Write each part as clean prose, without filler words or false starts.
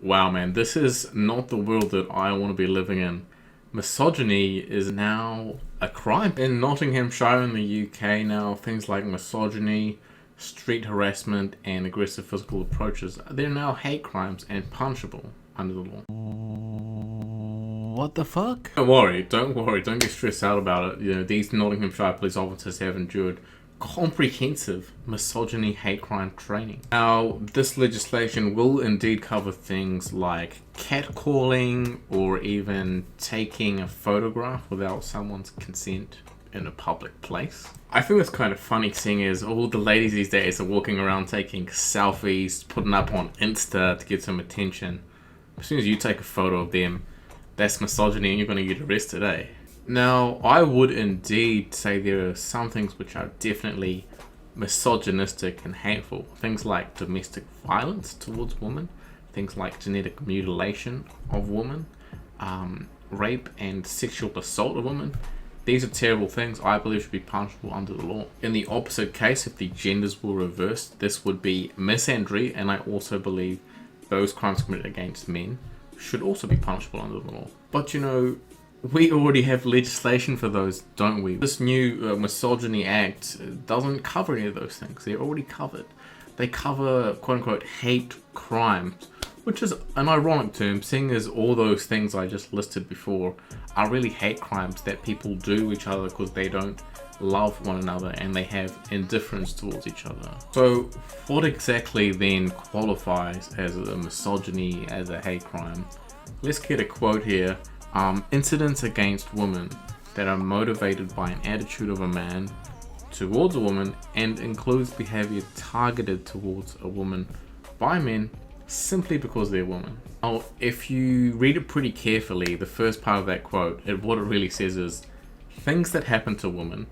Wow, man, this is not the world that I want to be living in. Misogyny is now a crime. In Nottinghamshire in the UK now, things like misogyny, street harassment, and aggressive physical approaches, they're now hate crimes and punishable under the law. What the fuck? Don't worry, don't get stressed out about it. You know, these Nottinghamshire police officers have endured comprehensive misogyny hate crime training. Now, this legislation will indeed cover things like catcalling or even taking a photograph without someone's consent in a public place. I think it's kind of funny seeing as all the ladies these days are walking around taking selfies, putting up on Insta to get some attention. As soon as you take a photo of them, that's misogyny and you're going to get arrested, eh? Now, I would indeed say there are some things which are definitely misogynistic and hateful. Things like domestic violence towards women, things like genetic mutilation of women, rape and sexual assault of women. These are terrible things I believe should be punishable under the law. In the opposite case, if the genders were reversed, this would be misandry, and I also believe those crimes committed against men should also be punishable under the law. But you know, we already have legislation for those, don't we? This new Misogyny Act doesn't cover any of those things. They're already covered. They cover quote-unquote hate crimes, which is an ironic term, seeing as all those things I just listed before are really hate crimes that people do each other because they don't love one another and they have indifference towards each other. So what exactly then qualifies as a misogyny, as a hate crime? Let's get a quote here. Incidents against women that are motivated by an attitude of a man towards a woman and includes behavior targeted towards a woman by men simply because they're women. Now, if you read it pretty carefully, the first part of that quote, what it really says is things that happen to women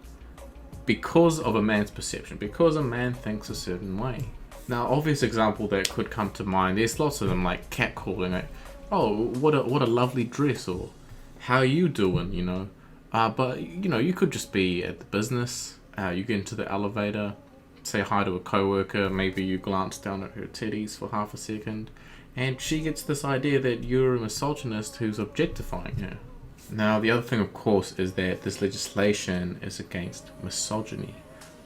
because of a man's perception, because a man thinks a certain way. Now, obvious example that could come to mind, there's lots of them, like catcalling, like, oh, what a lovely dress, or how you doing, you know. But you know, you could just be at the business, you get into the elevator, say hi to a coworker, maybe you glance down at her titties for half a second, and she gets this idea that you're a misogynist who's objectifying her. Now, the other thing, of course, is that this legislation is against misogyny.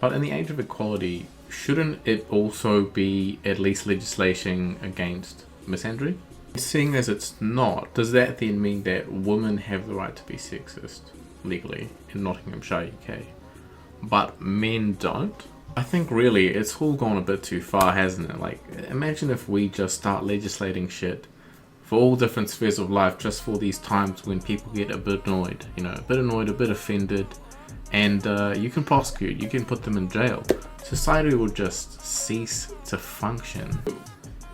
But in the age of equality, shouldn't it also be at least legislation against misandry? Seeing as it's not, does that then mean that women have the right to be sexist legally in Nottinghamshire, UK, but men don't? I think really it's all gone a bit too far, hasn't it? Like, imagine if we just start legislating shit for all different spheres of life just for these times when people get a bit annoyed, you know, a bit offended, and you can prosecute, you can put them in jail. Society will just cease to function.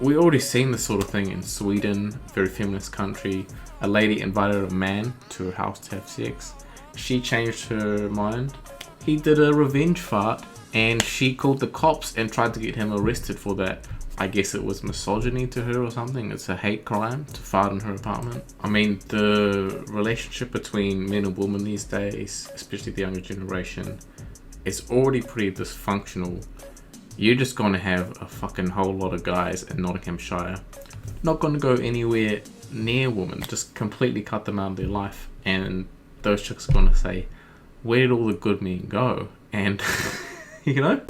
We already seen this sort of thing in Sweden, a very feminist country. A lady invited a man to her house to have sex. She changed her mind. He did a revenge fart and she called the cops and tried to get him arrested for that. I guess it was misogyny to her or something. It's a hate crime to fart in her apartment. I mean, the relationship between men and women these days, especially the younger generation, is already pretty dysfunctional. You're just going to have a fucking whole lot of guys in Nottinghamshire not going to go anywhere near women, just completely cut them out of their life, and those chicks are going to say, where did all the good men go? And you know,